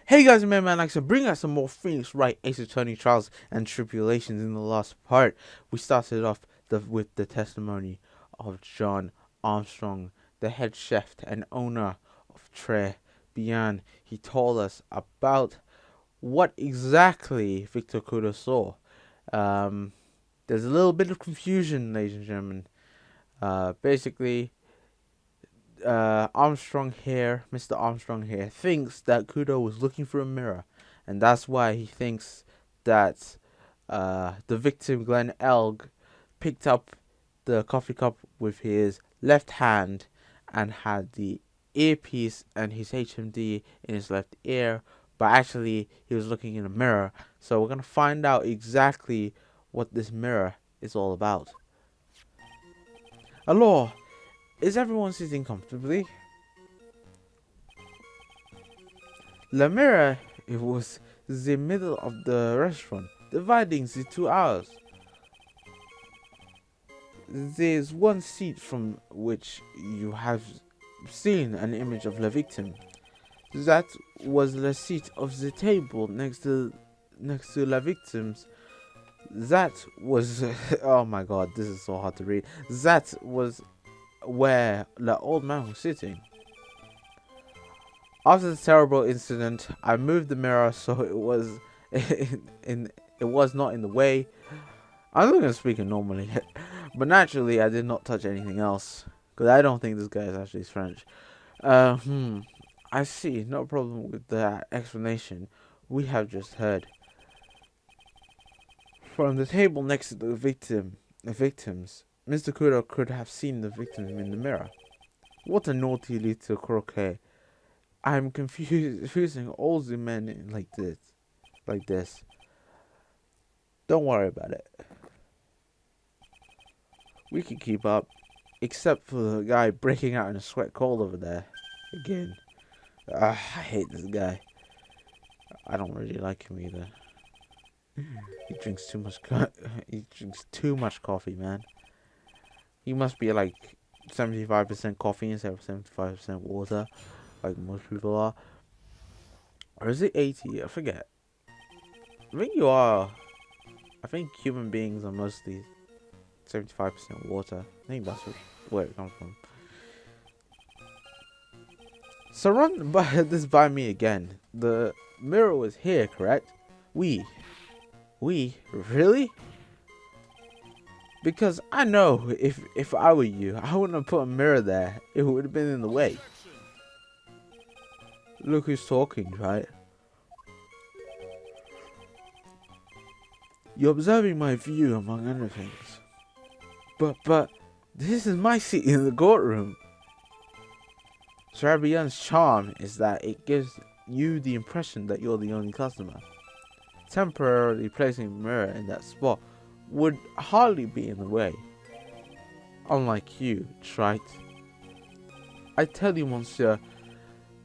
Hey guys, man, like to bring us some more things, right? Ace Attorney Trials and Tribulations. In the last part, we started off with the testimony of John Armstrong, the head chef and owner of Tribulations. He told us about what exactly Victor Kudo saw. Um, there's a little bit of confusion, ladies and gentlemen. Basically, Mr. Armstrong here, thinks that Kudo was looking for a mirror, and that's why he thinks that the victim, Glenn Elg, picked up the coffee cup with his left hand and had the earpiece and his HMD in his left ear, but actually he was looking in a mirror. So we're gonna find out exactly what this mirror is all about. Hello, is everyone sitting comfortably? The mirror, it was the middle of the restaurant, dividing the 2 hours. There's one seat from which you have seen an image of the victim. That was the seat of the table next to the victim's. That was oh my god, this is so hard to read. That was where the old man was sitting. After the terrible incident, I moved the mirror so it was it was not in the way. I'm not gonna speak it normally, but naturally I did not touch anything else because I don't think this guy is actually French. I see, no problem with the explanation we have just heard. From the table next to the victims, Mr. Kudo could have seen the victim in the mirror. What a naughty little croquet. I'm confusing all the men like this. Don't worry about it. We can keep up, except for the guy breaking out in a sweat cold over there. Again. I hate this guy. I don't really like him either. He drinks too much coffee, man. He must be like 75% coffee instead of 75% water, like most people are. Or is it 80? I forget. I think you are. I think human beings are mostly 75% water. I think that's where it comes from. So run this by me again. The mirror was here, correct? We? Really? Because I know if I were you, I wouldn't have put a mirror there. It would have been in the way. Look who's talking, right? You're observing my view among other things. But this is my seat in the courtroom. Tribulations' charm is that it gives you the impression that you're the only customer. Temporarily placing a mirror in that spot would hardly be in the way. Unlike you, Wright. I tell you, monsieur,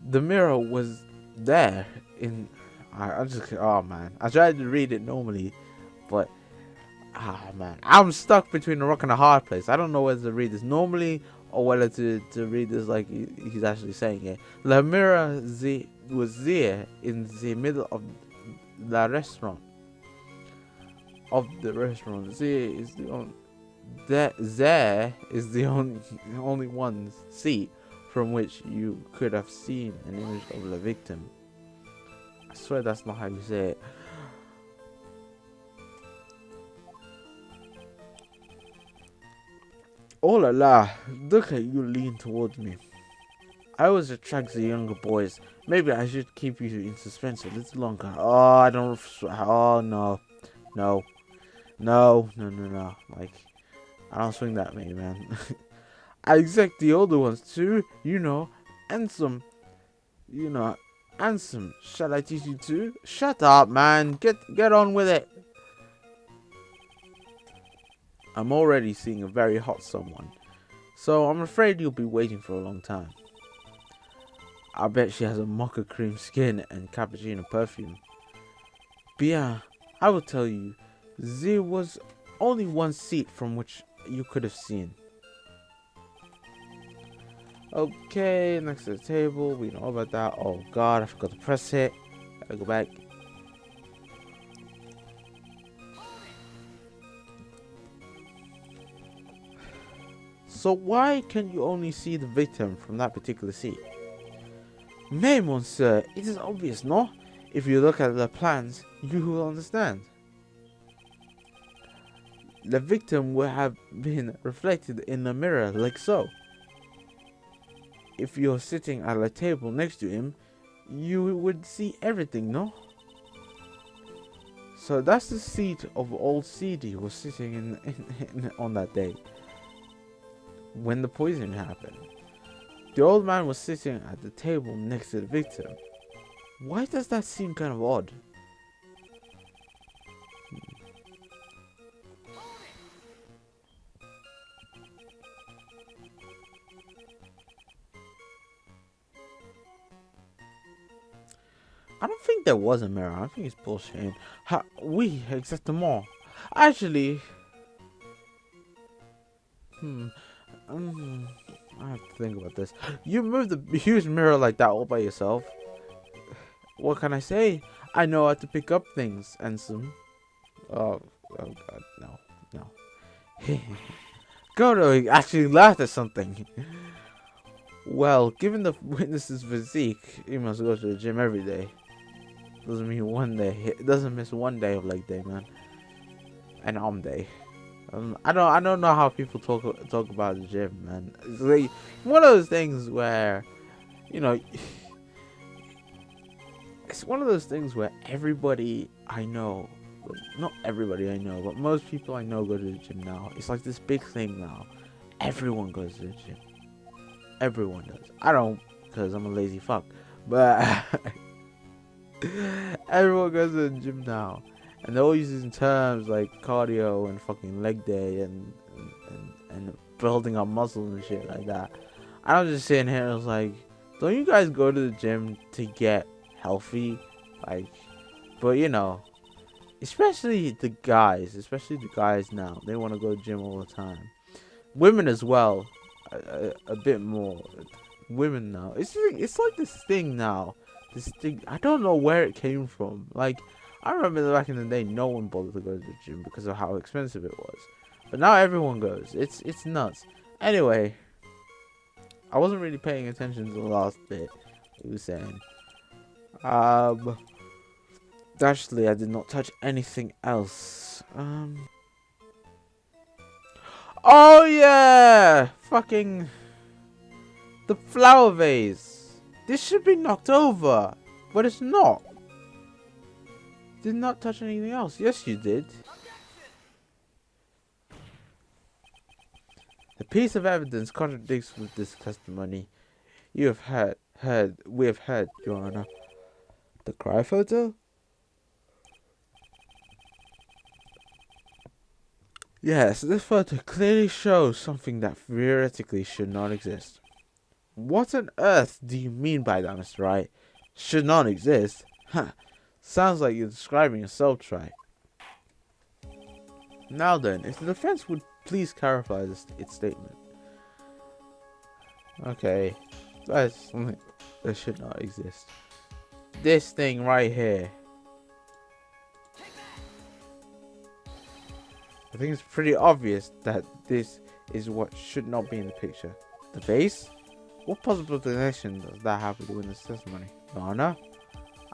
the mirror was there in... oh man, I tried to read it normally, but... man, I'm stuck between a rock and a hard place. I don't know whether to read this normally or whether to read this like he's actually saying it. The mirror was there in the middle of the restaurant. There is the only one seat from which you could have seen an image of the victim. I swear that's not how you say it. Oh la la, look at you lean towards me. I always attract the younger boys. Maybe I should keep you in suspense a little longer. Oh, I don't... Oh, no. No. Like, I don't swing that way, man. I expect the older ones too, handsome. Handsome. Shall I teach you too? Shut up, man. Get on with it. I'm already seeing a very hot someone, so I'm afraid you'll be waiting for a long time. I bet she has a mocha cream skin and cappuccino perfume. Bien, I will tell you, there was only one seat from which you could have seen. Okay, next to the table, we know about that. Oh god, I forgot to press it. I go back. So why can you only see the victim from that particular seat? Mais, monsieur, it is obvious, no? If you look at the plans, you will understand. The victim will have been reflected in the mirror like so. If you're sitting at a table next to him, you would see everything, no? So that's the seat of old CD was sitting in on that day when the poisoning happened. The old man was sitting at the table next to the victim. Why does that seem kind of odd? I don't think there was a mirror. I think it's bullshit. Oui, exactement. Actually, I have to think about this. You moved the huge mirror like that all by yourself. What can I say? I know how to pick up things, Ansem. Oh god, no. Goto actually laughed at something. Well, given the witness's physique, he must go to the gym every day. Doesn't mean one day. It doesn't miss one day of leg day, man. And arm day. I don't know how people talk about the gym, man. It's like one of those things where, you know, it's one of those things where everybody I know, not everybody I know, but most people I know go to the gym now. It's like this big thing now. Everyone goes to the gym. Everyone does. I don't, because I'm a lazy fuck. But everyone goes to the gym now. And they're all using terms like cardio and fucking leg day and building up muscle and shit like that. And I'm just sitting here and I was like, don't you guys go to the gym to get healthy? Like, but you know, especially the guys now, they want to go to the gym all the time. Women as well, a bit more. Women now, it's like this thing now. This thing, I don't know where it came from. Like, I remember back in the day, no one bothered to go to the gym because of how expensive it was. But now everyone goes. It's nuts. Anyway, I wasn't really paying attention to the last bit he was saying. Actually, I did not touch anything else. Oh yeah! Fucking the flower vase. This should be knocked over, but it's not. Did not touch anything else. Yes, you did. The piece of evidence contradicts with this testimony. We have heard, Your Honor. The cry photo? Yes, this photo clearly shows something that theoretically should not exist. What on earth do you mean by that, Mr. Wright? Should not exist? Huh. Sounds like you're describing a cell try. Now then, if the defense would please clarify its statement. Okay, that's something that should not exist. This thing right here. I think it's pretty obvious that this is what should not be in the picture. The vase? What possible connection does that have with the witness testimony? Your Honor?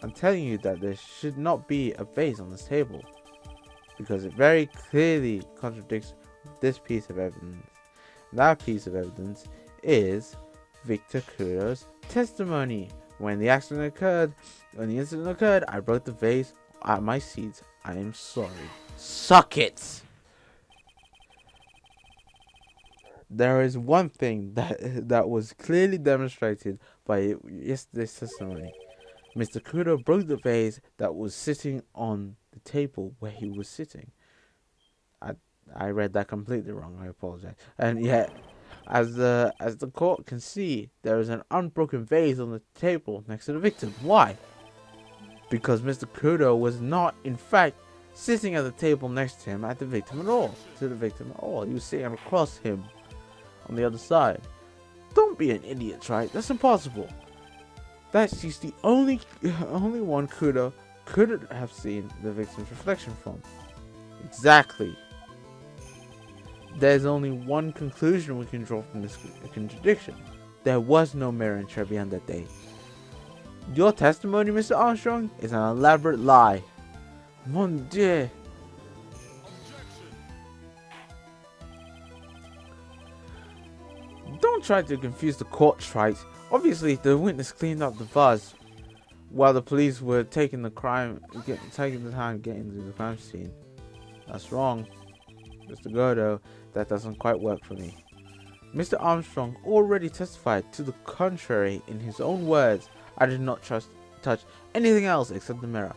I'm telling you that there should not be a vase on this table, because it very clearly contradicts this piece of evidence. That piece of evidence is Victor Kuro's testimony. When the incident occurred, I broke the vase at my seat. I am sorry. Suck it! There is one thing that was clearly demonstrated by yesterday's testimony. Mr. Kudo broke the vase that was sitting on the table where he was sitting. I read that completely wrong. I apologize. And yet, as the court can see, there is an unbroken vase on the table next to the victim. Why? Because Mr. Kudo was not, in fact, sitting at the table next to him at the victim at all. He was sitting across him on the other side. Don't be an idiot, right? That's impossible. that she's the only one Kudo could have seen the victim's reflection from. Exactly. There's only one conclusion we can draw from this contradiction. There was no mirror in Trebian that day. Your testimony, Mr. Armstrong, is an elaborate lie. Mon Dieu. Don't try to confuse the court, Wright. Obviously, the witness cleaned up the buzz while the police were taking the time getting to the crime scene. That's wrong, Mr. Gordo. That doesn't quite work for me. Mr. Armstrong already testified to the contrary in his own words. I did not touch anything else except the mirror.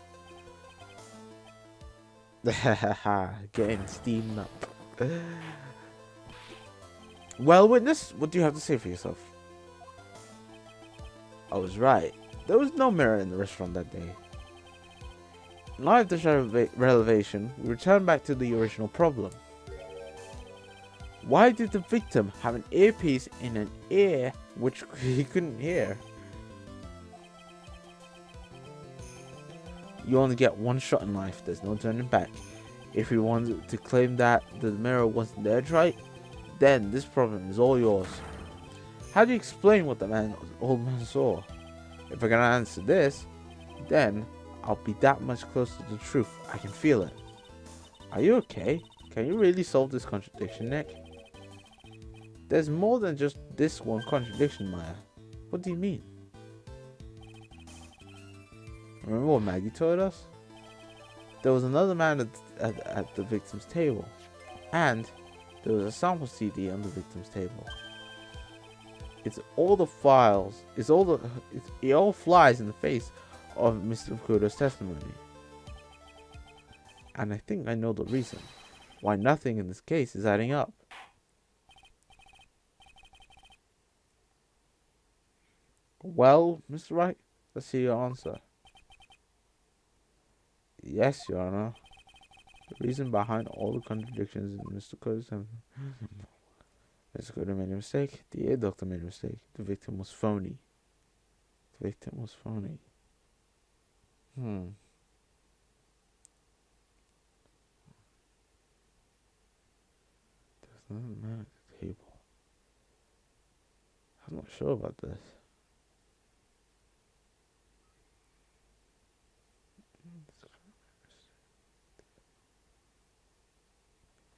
Getting steamed up. Well, witness, what do you have to say for yourself? I was right. There was no mirror in the restaurant that day. In light of this revelation, we return back to the original problem. Why did the victim have an earpiece in an ear which he couldn't hear? You only get one shot in life. There's no turning back. If you wanted to claim that the mirror wasn't there, right, then this problem is all yours. How do you explain what the old man saw? If I can answer this, then I'll be that much closer to the truth. I can feel it. Are you okay? Can you really solve this contradiction, Nick? There's more than just this one contradiction, Maya. What do you mean? Remember what Maggie told us? There was another man at the victim's table, and there was a sample CD on the victim's table. It's all the files. It all flies in the face of Mr. Kudo's testimony. And I think I know the reason why nothing in this case is adding up. Well, Mr. Wright, let's hear your answer. Yes, Your Honor. The reason behind all the contradictions in Mr. Kudo's testimony. Mr. Kudo made a mistake. The ear doctor made a mistake. The victim was phony. There's another man at the table. I'm not sure about this.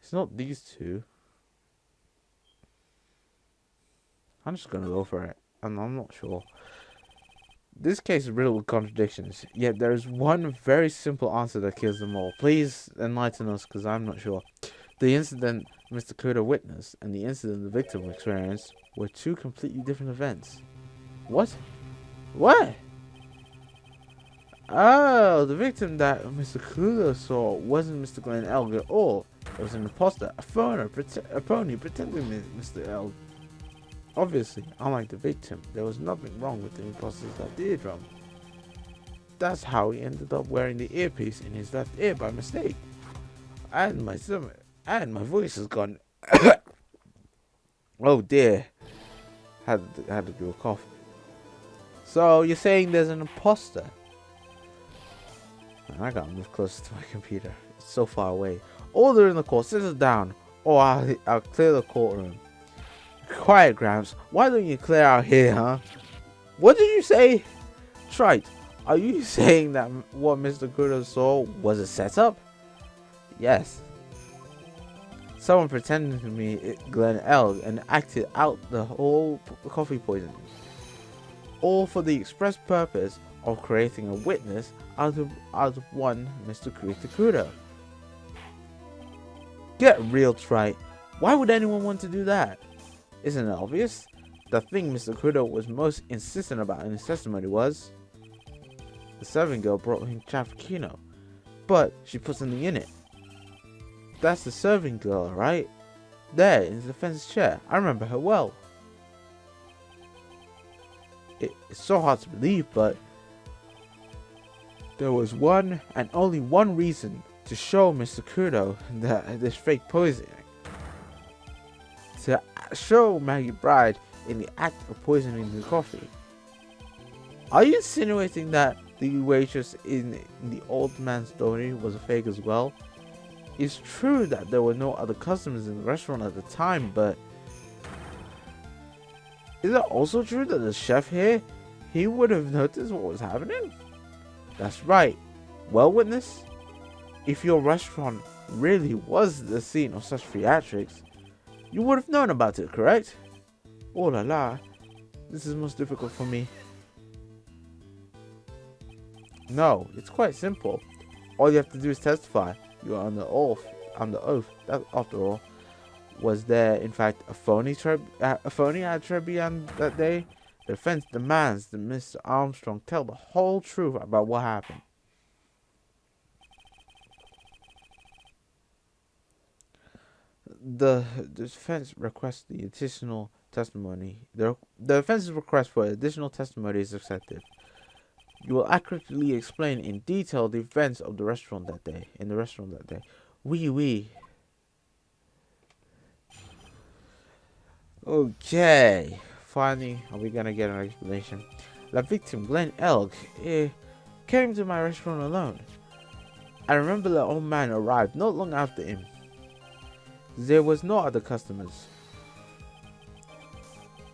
It's not these two. I'm just gonna go for it. I'm not sure. This case is riddled with contradictions, yet there is one very simple answer that kills them all. Please enlighten us, because I'm not sure. The incident Mr. Kudo witnessed and the incident the victim experienced were two completely different events. What? What? Oh, the victim that Mr. Kudo saw wasn't Mr. Glenn Elg at all. It was an imposter, a phoner, a pony pretending to be Mr. Elg. Obviously, unlike the victim, there was nothing wrong with the imposter's left eardrum. That's how he ended up wearing the earpiece in his left ear by mistake. And my voice has gone. Oh dear. Had to do a cough. So you're saying there's an imposter? Man, I gotta move closer to my computer. It's so far away. Order in the court. Sit us down, or I'll clear the courtroom. Quiet, Gramps. Why don't you clear out here, huh? What did you say? Trite, are you saying that what Mr. Kudo saw was a setup? Yes. Someone pretended to be Glenn Elg and acted out the whole coffee poisoning. All for the express purpose of creating a witness out of one Mr. Kudo. Get real, Trite. Why would anyone want to do that? Isn't it obvious? The thing Mr. Kudo was most insistent about in his testimony was the serving girl brought him cappuccino, but she put something in it. That's the serving girl, right? There in the defense's chair. I remember her well. It's so hard to believe, but there was one and only one reason to show Mr. Kudo that this fake poisoning. To show Maggie Bride in the act of poisoning the coffee. Are you insinuating that the waitress in the old man's story was a fake as well? It's true that there were no other customers in the restaurant at the time, but is it also true that the chef here, he would have noticed what was happening? That's right. Well, witness, if your restaurant really was the scene of such theatrics, you would have known about it, correct? Oh la la, this is most difficult for me. No, it's quite simple. All you have to do is testify. You are under oath. That, after all, was there in fact a phony at Tribulations that day? The defense demands that Mr. Armstrong tell the whole truth about what happened. The defense requests the additional testimony. The defense's request for additional testimony is accepted. You will accurately explain in detail the events of the restaurant that day. Oui, oui. Okay. Finally, are we gonna get an explanation? The victim, Glenn Elk, came to my restaurant alone. I remember the old man arrived not long after him. There was no other customers.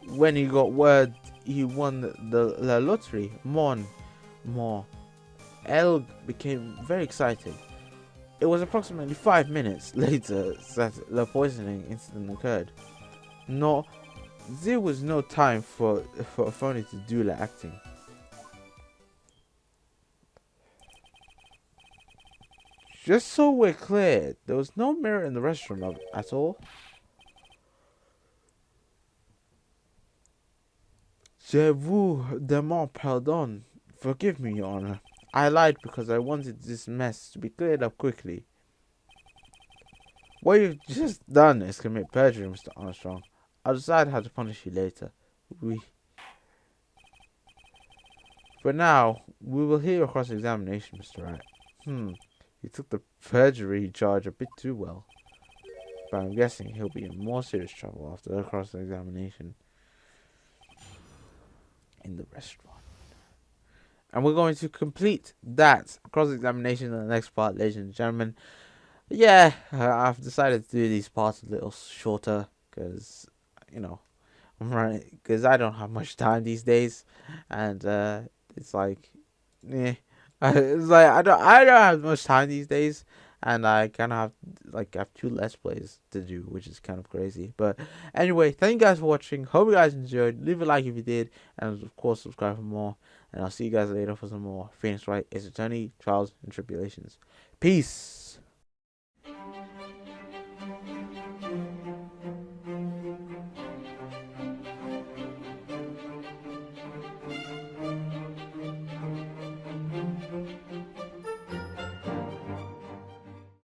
When he got word he won the lottery, more. Elg became very excited. It was approximately 5 minutes later that the poisoning incident occurred. No, there was no time for a phony to do the acting. Just so we're clear, there was no mirror in the restaurant at all. Je vous demande pardon. Forgive me, Your Honor. I lied because I wanted this mess to be cleared up quickly. What you've just done is commit perjury, Mr. Armstrong. I'll decide how to punish you later. For now, we will hear your cross-examination, Mr. Wright. You took the perjury charge a bit too well. But I'm guessing he'll be in more serious trouble after the cross-examination in the restaurant. And we're going to complete that cross-examination in the next part, ladies and gentlemen. Yeah, I've decided to do these parts a little shorter because, I'm running, because I don't have much time these days, and it's like, it's like I don't have much time these days, and I kind of have 2 Let's Plays to do, which is kind of crazy. But anyway, thank you guys for watching. Hope you guys enjoyed. Leave a like if you did, and of course subscribe for more. And I'll see you guys later for some more Phoenix Wright Ace Attorney, Trials and Tribulations. Peace.